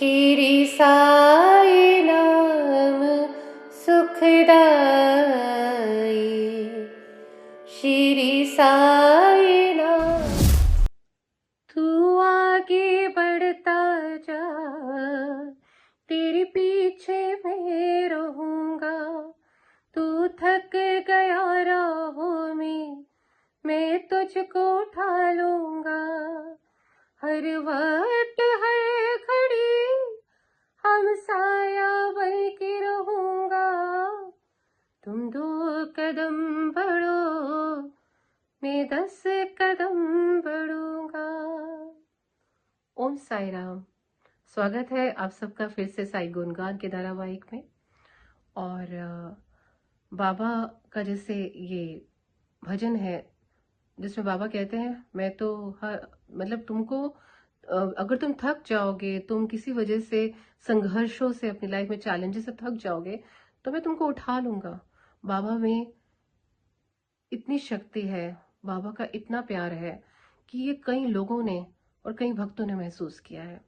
श्री साई नाम सुखदाई, श्री साई नाम। तू आगे बढ़ता जा, तेरे पीछे मैं रहूँगा। तू थक गया राहों में, मैं तुझको उठा लूँगा। हर वक्त हर घड़ी हम साया बन के रहूँगा। तुम 2 कदम बढ़ो, मैं 10 कदम बढ़ूँगा। ओम साई राम। स्वागत है आप सबका फिर से साई गुणगान के धारावाहिक में। और बाबा का जैसे ये भजन है जिसमें बाबा कहते हैं, मैं तो मतलब तुमको अगर तुम थक जाओगे, तुम किसी वजह से संघर्षों से अपनी लाइफ में चैलेंजेस से थक जाओगे, तो मैं तुमको उठा लूंगा। बाबा में इतनी शक्ति है, बाबा का इतना प्यार है कि ये कई लोगों ने और कई भक्तों ने महसूस किया है।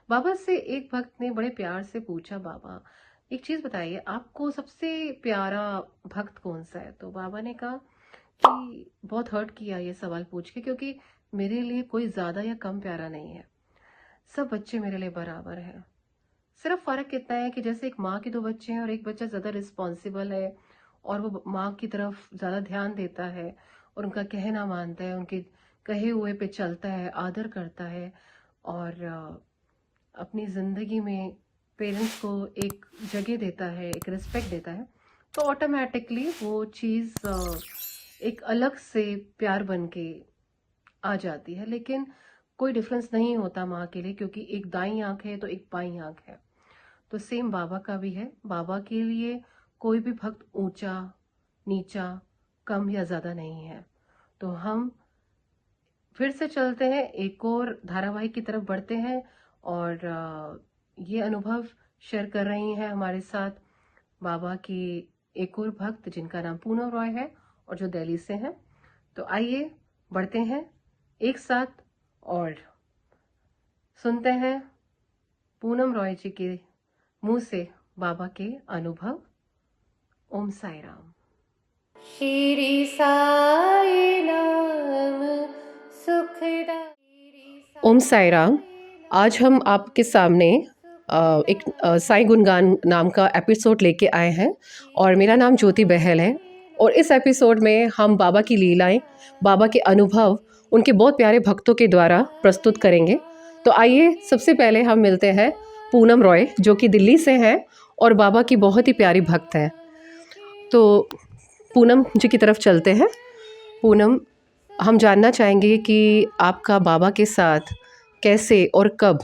बाबा से एक भक्त ने बड़े प्यार से पूछा, बाबा एक चीज बताइए, आपको सबसे प्यारा भक्त कौन सा है? तो बाबा ने कहा कि बहुत हर्ट किया ये सवाल पूछ के, क्योंकि मेरे लिए कोई ज्यादा या कम प्यारा नहीं है। सब बच्चे मेरे लिए बराबर हैं। सिर्फ फर्क इतना है कि जैसे एक माँ के 2 बच्चे हैं और एक बच्चा ज्यादा रिस्पॉन्सिबल है और वो माँ की तरफ ज्यादा ध्यान देता है और उनका कहना मानता है, उनके कहे हुए पे चलता है, आदर करता है और अपनी जिंदगी में पेरेंट्स को एक जगह देता है, एक रिस्पेक्ट देता है, तो ऑटोमेटिकली वो चीज़ एक अलग से प्यार बन के आ जाती है। लेकिन कोई डिफरेंस नहीं होता माँ के लिए, क्योंकि एक दाईं आंख है तो एक बाईं आंख है। तो सेम बाबा का भी है। बाबा के लिए कोई भी भक्त ऊंचा नीचा कम या ज़्यादा नहीं है। तो हम फिर से चलते हैं, एक और धारावाहिक की तरफ बढ़ते हैं और ये अनुभव शेयर कर रही हैं हमारे साथ बाबा की एक और भक्त जिनका नाम पूनम रॉय है और जो दिल्ली से हैं। तो आइए बढ़ते हैं एक साथ और सुनते हैं पूनम रॉय जी के मुंह से बाबा के अनुभव। ओम साई राम। श्री साई नाम सुखदाई। ओम साई राम। आज हम आपके सामने एक साई गुणगान नाम का एपिसोड लेके आए हैं और मेरा नाम ज्योति बहल है। और इस एपिसोड में हम बाबा की लीलाएं, बाबा के अनुभव उनके बहुत प्यारे भक्तों के द्वारा प्रस्तुत करेंगे। तो आइए सबसे पहले हम मिलते हैं पूनम रॉय, जो कि दिल्ली से हैं और बाबा की बहुत ही प्यारी भक्त हैं। तो पूनम जी की तरफ चलते हैं। पूनम, हम जानना चाहेंगे कि आपका बाबा के साथ कैसे और कब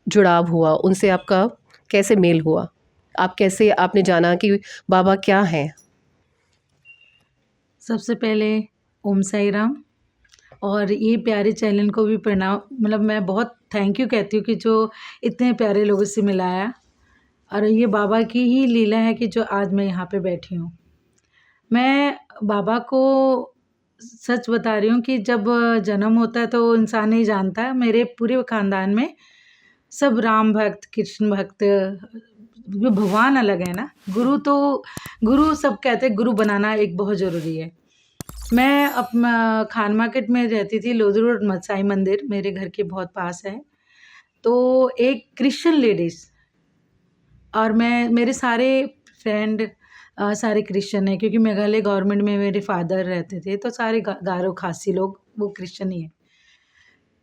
जुड़ाव हुआ, उनसे आपका कैसे मेल हुआ, आप कैसे आपने जाना कि बाबा क्या हैं? सबसे पहले ओम साई राम। और ये प्यारे चैनल को भी प्रणाम, मतलब मैं बहुत थैंक यू कहती हूँ कि जो इतने प्यारे लोगों से मिलाया। और ये बाबा की ही लीला है कि जो आज मैं यहाँ पे बैठी हूँ। मैं बाबा को सच बता रही हूँ कि जब जन्म होता है तो इंसान नहीं जानता है। मेरे पूरे ख़ानदान में सब राम भक्त, कृष्ण भक्त, भगवान अलग है ना। गुरु सब कहते हैं, गुरु बनाना एक बहुत ज़रूरी है। मैं अपना खान मार्केट में रहती थी, लोधी रोड साई मंदिर मेरे घर के बहुत पास है। तो एक क्रिश्चियन लेडीज़ और मेरे सारे फ्रेंड सारे क्रिश्चियन हैं, क्योंकि मेघालय गवर्नमेंट में मेरे फादर रहते थे, तो सारे गारो खासी लोग वो क्रिश्चियन ही है।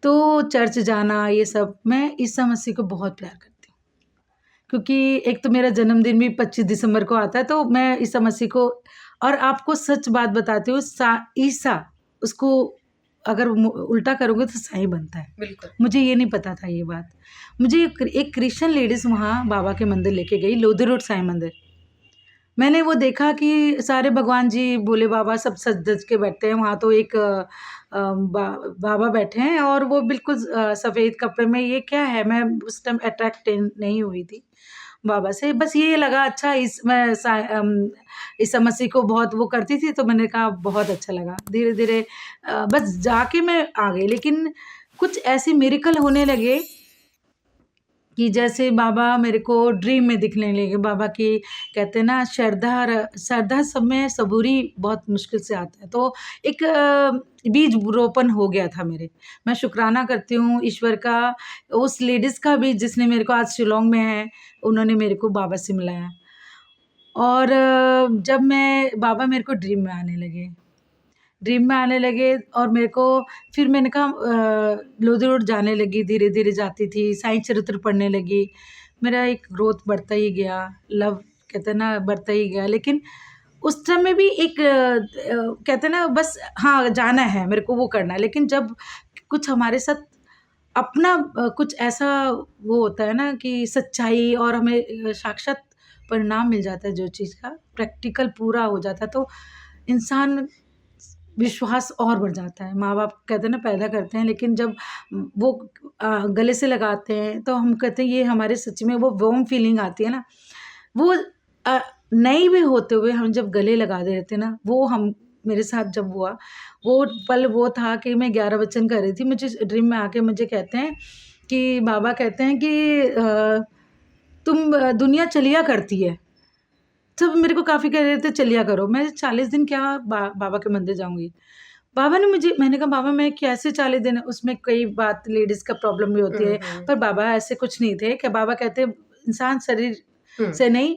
तो चर्च जाना ये सब, मैं ईसा मसीह को बहुत प्यार करती हूँ, क्योंकि एक तो मेरा जन्मदिन भी 25 दिसंबर को आता है। तो मैं ईसा मसीह को, और आपको सच बात बताती हूँ, ईसा उसको अगर उल्टा करोगे तो साई बनता है। बिल्कुल। मुझे ये नहीं पता था ये बात। मुझे एक क्रिश्चियन लेडीज़ वहाँ बाबा के मंदिर लेके गई, लोधी रोड साई मंदिर। मैंने वो देखा कि सारे भगवान जी, भोले बाबा सब सज धज के बैठते हैं वहाँ। तो एक बाबा बैठे हैं और वो बिल्कुल सफ़ेद कपड़े में। ये क्या है, मैं उस टाइम अट्रैक्ट नहीं हुई थी बाबा से, बस ये लगा अच्छा। मैं ईसा मसीह को बहुत वो करती थी, तो मैंने कहा बहुत अच्छा लगा। धीरे धीरे बस जाके मैं आ गई। लेकिन कुछ ऐसे मिरेकल होने लगे कि जैसे बाबा मेरे को ड्रीम में दिखने लगे। बाबा की कहते हैं ना, श्रद्धा सब में सबूरी बहुत मुश्किल से आता है। तो एक बीज रोपण हो गया था मेरे। मैं शुक्राना करती हूँ ईश्वर का, उस लेडीज़ का भी जिसने मेरे को आज शिलांग में है, उन्होंने मेरे को बाबा से मिलाया। और जब मैं बाबा मेरे को ड्रीम में आने लगे और मेरे को फिर मैंने कहा लोधी रोड जाने लगी, धीरे-धीरे जाती थी, साईं चरित्र पढ़ने लगी। मेरा एक ग्रोथ बढ़ता ही गया, लव कहते हैं ना बढ़ता ही गया। लेकिन उस समय भी एक कहते हैं ना बस हाँ, जाना है, मेरे को वो करना है। लेकिन जब कुछ हमारे साथ अपना कुछ ऐसा वो होता है ना कि सच्चाई और हमें साक्षात परिणाम मिल जाता है जो चीज़ का, प्रैक्टिकल पूरा हो जाता है, तो इंसान विश्वास और बढ़ जाता है। माँ-बाप कहते हैं ना पैदा करते हैं, लेकिन जब वो गले से लगाते हैं तो हम कहते हैं ये हमारे सच में वो वार्म फीलिंग आती है ना, वो नहीं भी होते हुए हम जब गले लगा देते हैं ना, वो हम मेरे साथ जब हुआ, वो पल वो था कि मैं 11 वचन कर रही थी। मुझे ड्रीम में आके मुझे कहते हैं कि बाबा कहते हैं कि तुम दुनिया चलिया करती है। तब मेरे को काफ़ी कह रहे थे चलिया करो। मैं 40 दिन क्या बाबा के मंदिर जाऊँगी। बाबा ने मुझे मैंने कहा बाबा मैं कैसे 40 दिन, उसमें कई बात लेडीज़ का प्रॉब्लम भी होती है, पर बाबा ऐसे कुछ नहीं थे कि बाबा कहते इंसान शरीर से नहीं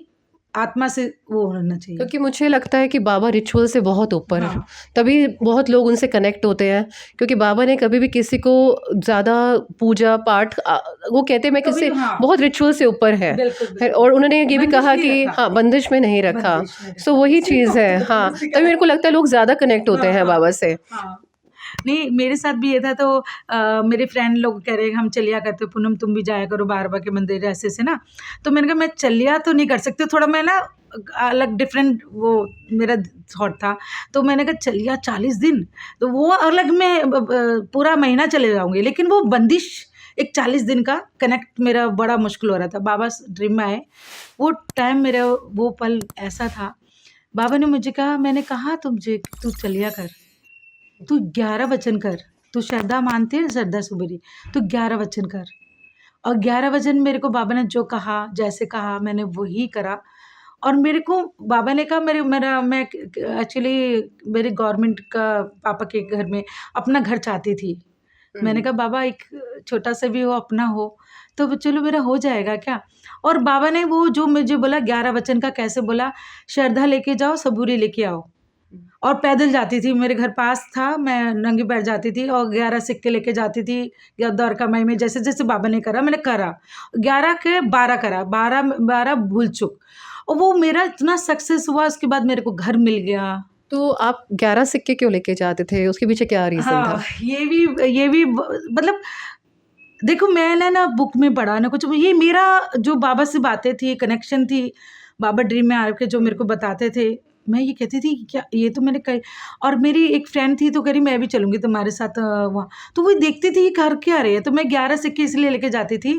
आत्मा से वो होना चाहिए। क्योंकि मुझे लगता है कि बाबा रिचुअल से बहुत ऊपर है, हाँ। तभी बहुत लोग उनसे कनेक्ट होते हैं। क्योंकि बाबा ने कभी भी किसी को ज़्यादा पूजा पाठ वो कहते हैं मैं कभी किसी हाँ। बहुत रिचुअल से ऊपर है। बिल्कुल, बिल्कुल। और उन्होंने ये भी बंदिश कहा नहीं कि रखा। हाँ, बंदिश में नहीं रखा। बंदिश में रखा। सो वही सही चीज़ है। बात है, हाँ, उसी तभी मेरे को लगता है लोग ज़्यादा कनेक्ट होते हैं बाबा से। हाँ। नहीं, मेरे साथ भी ये था। तो मेरे फ्रेंड लोग कह रहे हम चलिया करते, पूनम तुम भी जाया करो बाबा के मंदिर ऐसे ना। तो मैंने कहा मैं चलिया तो नहीं कर सकती, थोड़ा मैं ना अलग डिफरेंट वो मेरा थॉट था। तो मैंने कहा चलिया 40 दिन तो वो अलग में पूरा महीना चले जाऊंगी, लेकिन वो बंदिश एक 40 दिन का कनेक्ट मेरा बड़ा मुश्किल हो रहा था। बाबा ड्रीम में आए, वो टाइम मेरा वो पल ऐसा था। बाबा ने मुझे कहा, मैंने कहा तुझे तू चलिया कर, तू 11 वचन कर, तू श्रद्धा मानती है ना, श्रद्धा सुबरी, तू 11 वचन कर। और 11 वचन मेरे को बाबा ने जो कहा, जैसे कहा मैंने वही करा। और मेरे को बाबा ने कहा मैं एक्चुअली मेरे गवर्नमेंट का पापा के घर में अपना घर चाहती थी। मैंने कहा बाबा एक छोटा सा भी हो अपना हो तो चलो मेरा हो जाएगा क्या। और बाबा ने वो जो मुझे बोला 11 वचन का, कैसे बोला, श्रद्धा लेके जाओ, सबूरी लेके आओ। और पैदल जाती थी, मेरे घर पास था, मैं नंगे पैर जाती थी और 11 सिक्के लेके जाती थी या द्वारका माई में। जैसे जैसे बाबा ने करा मैंने करा, 11 के 12 करा, 12 भूल चुक। और वो मेरा इतना सक्सेस हुआ, उसके बाद मेरे को घर मिल गया। तो आप 11 सिक्के क्यों लेके जाते थे? उसके पीछे क्या रीज़न हाँ, था? ये भी मतलब देखो मैंने ना बुक में पढ़ा ना कुछ, ये मेरा जो बाबा से बातें थी, कनेक्शन थी, बाबा ड्रीम में आके जो मेरे को बताते थे, मैं ये कहती थी क्या ये तो मैंने कही। और मेरी एक फ्रेंड थी तो कह रही मैं भी चलूँगी तुम्हारे साथ वहाँ। तो वो देखती थी ये कर क्या रही है, तो मैं 11 सिक्के इसलिए लेके जाती थी।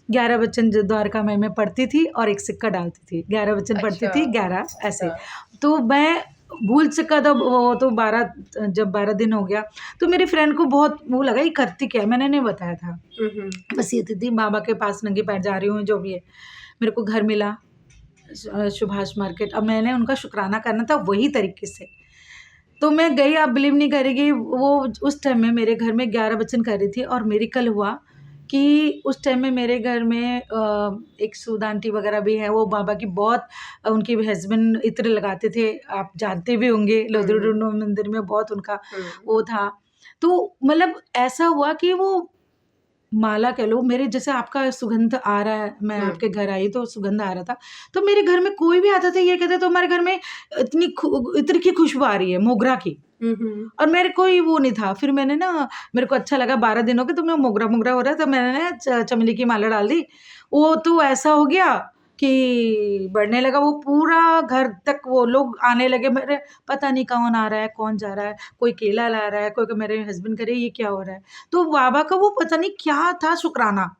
11 वचन जो द्वारका माई में पढ़ती थी और एक सिक्का डालती थी, 11 वचन पढ़ती थी, 11 ऐसे। तो मैं भूल चुका था वो तो 12, जब 12 दिन हो गया तो मेरी फ्रेंड को बहुत वो लगा ये करती क्या है, मैंने नहीं बताया था। बस ये थी बाबा के पास नंगे पैर जा रही हूँ जो भी है। मेरे को घर मिला सुभाष मार्केट। अब मैंने उनका शुक्राना करना था वही तरीके से, तो मैं गई। आप बिलीव नहीं करेगी, वो उस टाइम में मेरे घर में 11 वचन कर रही थी और मेरिकल हुआ कि उस टाइम में मेरे घर में एक सूद आंटी वगैरह भी है, वो बाबा की बहुत उनके हस्बैंड इत्र लगाते थे, आप जानते भी होंगे, लोधीडुंड मंदिर में बहुत उनका वो था। तो मतलब ऐसा हुआ कि वो माला कह लो, मेरे जैसे आपका सुगंध आ रहा है, मैं आपके घर आई तो सुगंध आ रहा था, तो मेरे घर में कोई भी आता था ये कहते तो हमारे घर में इत्र की खुशबू आ रही है, मोगरा की। और मेरे कोई वो नहीं था। फिर मैंने ना, मेरे को अच्छा लगा 12 दिन हो गए तो मैं मोगरा हो रहा है, तो मैंने ना चमेली की माला डाल दी। वो तो ऐसा हो गया कि बढ़ने लगा, वो पूरा घर तक वो लोग आने लगे। मेरे पता नहीं कौन आ रहा है कौन जा रहा है, कोई केला ला रहा है, कोई मेरे हस्बैंड करे ये क्या हो रहा है। तो बाबा का वो पता नहीं क्या था शुक्राना,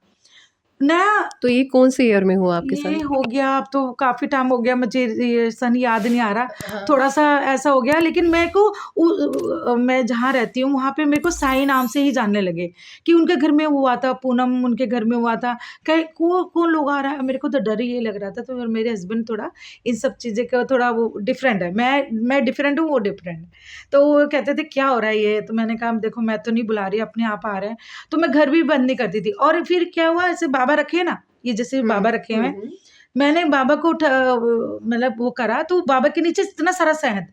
नया तो ये कौन से ईयर में हुआ आपके ये साथ? हो गया, अब तो काफ़ी टाइम हो गया, मुझे ये सन याद नहीं आ रहा, हाँ। थोड़ा सा ऐसा हो गया। लेकिन मेरे को मैं जहाँ रहती हूँ वहाँ पे मेरे को साई नाम से ही जानने लगे कि उनके घर में हुआ था, पूनम उनके घर में हुआ था। कहीं कौन लोग आ रहा है, मेरे को तो डर ये लग रहा था। तो मेरे हस्बैंड थोड़ा इन सब चीज़ें का थोड़ा वो डिफरेंट है, मैं डिफरेंट हूँ, वो डिफरेंट है। तो वो कहते थे क्या हो रहा है ये, तो मैंने कहा देखो मैं तो नहीं बुला रही, अपने आप आ रहे हैं। तो मैं घर भी बंद नहीं करती थी। और फिर क्या हुआ, ऐसे बाबा रखे ना, ये जैसे बाबा रखे हुए हैं, मैंने बाबा को मतलब वो करा, तो बाबा के नीचे इतना सारा शहद,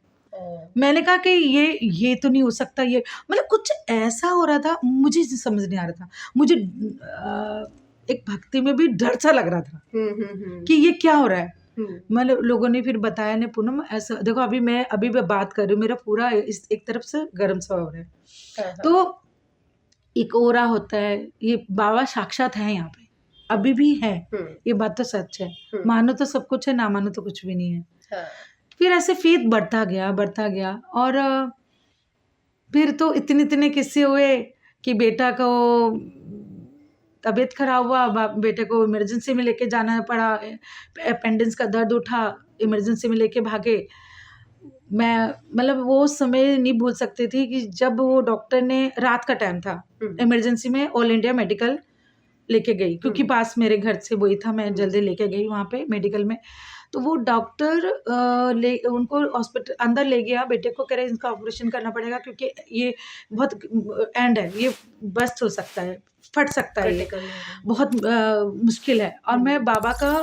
मैंने कहा कि ये तो नहीं हो सकता, ये मतलब कुछ ऐसा हो रहा था, मुझे समझ नहीं आ रहा था। मुझे एक भक्ति में भी डर सा लग रहा था कि ये क्या हो रहा है। मतलब लोगों ने फिर बताया ने, पूनम ऐसा देखो, अभी मैं बात कर रही हूँ, मेरा पूरा इस एक तरफ से गर्म सा हो रहा है। तो एक ओरा होता है, ये बाबा साक्षात है यहाँ पे, अभी भी है, ये बात तो सच है। मानो तो सब कुछ है, ना मानो तो कुछ भी नहीं है। फिर ऐसे फेथ बढ़ता गया। और फिर तो इतने किस्से हुए कि बेटा को तबीयत खराब हुआ, बेटे को इमरजेंसी में लेके जाना पड़ा, अपेंडिक्स का दर्द उठा, इमरजेंसी में लेके भागे। मैं मतलब वो समय नहीं भूल सकती थी कि जब वो डॉक्टर ने, रात का टाइम था, इमरजेंसी में ऑल इंडिया मेडिकल लेके गई, क्योंकि पास मेरे घर से वही था, मैं जल्दी लेके गई वहाँ पे मेडिकल में। तो वो डॉक्टर उनको हॉस्पिटल अंदर ले गया, बेटे को कह रहे इनका ऑपरेशन करना पड़ेगा क्योंकि ये बहुत एंड है, ये बस्ट हो सकता है, फट सकता है, ये बहुत मुश्किल है। और मैं बाबा का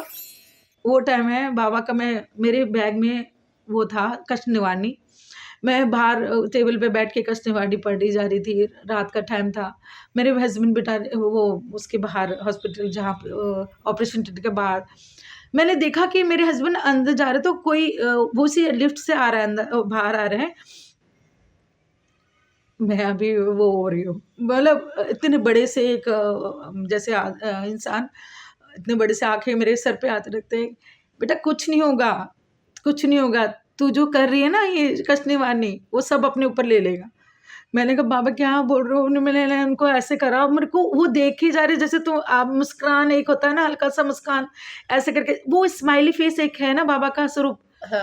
वो टाइम है, बाबा का मेरे बैग में वो था कष्ट निवारणी, मैं बाहर टेबल पे बैठ के कष्ट निवारणी पढ़ी जा रही थी, रात का टाइम था। मेरे हस्बैंड बेटा वो उसके बाहर हॉस्पिटल जहाँ पे ऑपरेशन थिएटर के बाहर, मैंने देखा कि मेरे हस्बैंड अंदर जा रहे, तो कोई वो सी लिफ्ट से आ रहा है, अंदर बाहर आ रहे हैं, मैं अभी वो हो रही हूँ, मतलब इतने बड़े से एक जैसे इंसान, इतने बड़े से आंखें, मेरे सर पे हाथ रखते हैं, बेटा कुछ नहीं होगा, तू जो कर रही है ना ये कष्ट निवारणी, वो सब अपने ऊपर ले लेगा। मैंने कहा बाबा क्या बोल रहे हो, मैंने उनको ऐसे करा, मेरे को वो देख ही जा रही जैसे, तो आप मुस्कान एक होता है ना, हल्का सा मुस्कान ऐसे करके, वो स्माइली फेस एक है ना बाबा का स्वरूप,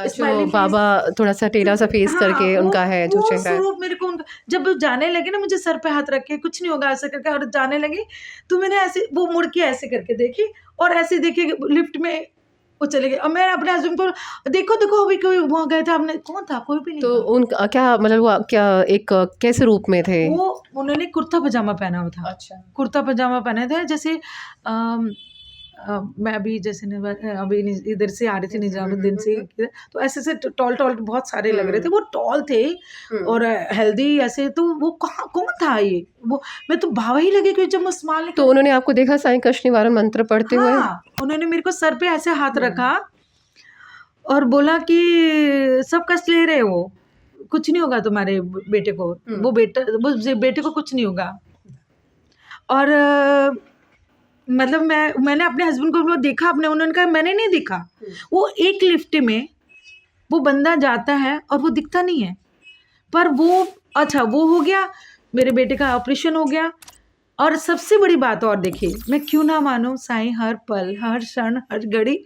जो बाबा थोड़ा सा टेढ़ा सा फेस करके उनका है जो चेहरा है, स्वरूप मेरे को उनका, जब जाने लगे ना मुझे सर पे हाथ रख के, कुछ नहीं होगा ऐसे करके, और जाने लगे तो मैंने ऐसे वो मुड़ के ऐसे करके देखी, और ऐसे देखी लिफ्ट में वो चले गए। और मैं अपने हस्बैंड को देखो अभी कोई वहाँ गया था, आपने कौन था, कोई भी नहीं तो था। उनका क्या मतलब वो क्या एक कैसे रूप में थे? वो उन्होंने कुर्ता पजामा पहना हुआ था। अच्छा। कुर्ता पजामा पहने थे, जैसे मैं अभी जैसे अभी इधर से आ रही थी निजामुद्दीन से, तो ऐसे से टॉल बहुत सारे लग रहे थे, वो टॉल थे और हेल्दी ऐसे, तो वो कौन था ये, वो मैं तो भावा ही लगे कि जब वो स्माइल। तो उन्होंने आपको देखा साईं कष्ट निवारण मंत्र पढ़ते हुए? हाँ, उन्होंने मेरे को सर पे ऐसे हाथ रखा और बोला कि सब कष्ट ले रहे हो, कुछ नहीं होगा तुम्हारे बेटे को, वो बेटे को कुछ नहीं होगा। और मतलब मैंने अपने हस्बैंड को वो देखा, उन्होंने कहा मैंने नहीं देखा, वो एक लिफ्ट में वो बंदा जाता है और वो दिखता नहीं है, पर वो अच्छा वो हो गया, मेरे बेटे का ऑपरेशन हो गया। और सबसे बड़ी बात और देखिए, मैं क्यों ना मानूं, साईं हर पल, हर क्षण, हर घड़ी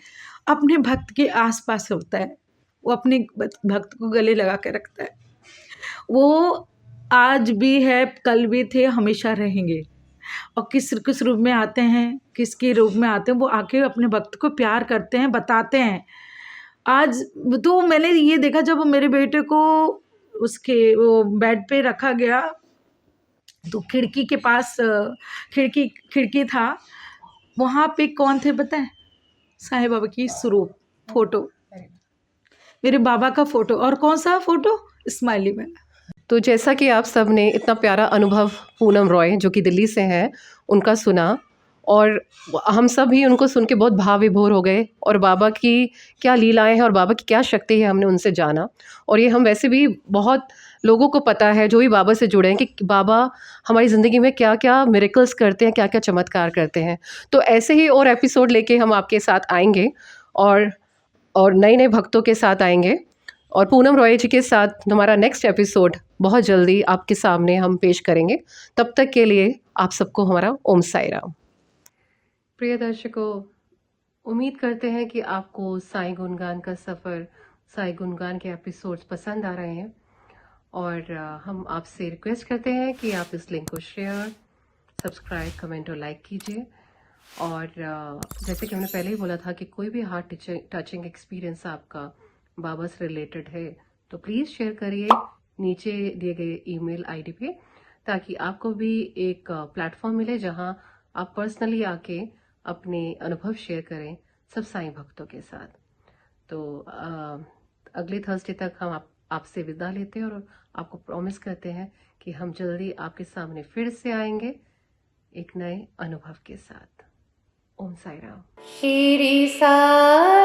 अपने भक्त के आसपास होता है, वो अपने भक्त को गले लगा के रखता है। वो आज भी है, कल भी थे, हमेशा रहेंगे। और किस रूप में आते हैं, किसके रूप में आते हैं, वो आके अपने भक्त को प्यार करते हैं, बताते हैं। आज तो मैंने ये देखा, जब मेरे बेटे को उसके वो बेड पे रखा गया, तो खिड़की के पास खिड़की था, वहाँ पे कौन थे पता है, साईं बाबा की स्वरूप फोटो, मेरे बाबा का फोटो, और कौन सा फोटो, स्माइली वाला। तो जैसा कि आप सब ने इतना प्यारा अनुभव पूनम रॉय जो कि दिल्ली से हैं उनका सुना, और हम सब भी उनको सुन के बहुत भाव विभोर हो गए, और बाबा की क्या लीलाएं हैं और बाबा की क्या शक्ति है हमने उनसे जाना। और ये हम वैसे भी बहुत लोगों को पता है जो भी बाबा से जुड़े हैं कि बाबा हमारी ज़िंदगी में क्या क्या मिरेकल्स करते हैं, क्या क्या चमत्कार करते हैं। तो ऐसे ही और एपिसोड लेके हम आपके साथ आएंगे, और नए भक्तों के साथ आएंगे, और पूनम रॉय जी के साथ हमारा नेक्स्ट एपिसोड बहुत जल्दी आपके सामने हम पेश करेंगे। तब तक के लिए आप सबको हमारा ओम साई राम। प्रिय दर्शकों, उम्मीद करते हैं कि आपको साईं गुणगान का सफ़र, साईं गुणगान के एपिसोड्स पसंद आ रहे हैं और हम आपसे रिक्वेस्ट करते हैं कि आप इस लिंक को शेयर, सब्सक्राइब, कमेंट और लाइक कीजिए। और जैसे कि हमने पहले ही बोला था कि कोई भी हार्ट टचिंग एक्सपीरियंस आपका बाबा से रिलेटेड है तो प्लीज़ शेयर करिए नीचे दिए गए ईमेल आईडी पे, ताकि आपको भी एक प्लेटफॉर्म मिले जहां आप पर्सनली आके अपने अनुभव शेयर करें सब साईं भक्तों के साथ। तो अगले थर्सडे तक हम आपसे विदा लेते हैं और आपको प्रॉमिस करते हैं कि हम जल्दी आपके सामने फिर से आएंगे एक नए अनुभव के साथ। ओम साई राम। श्री साई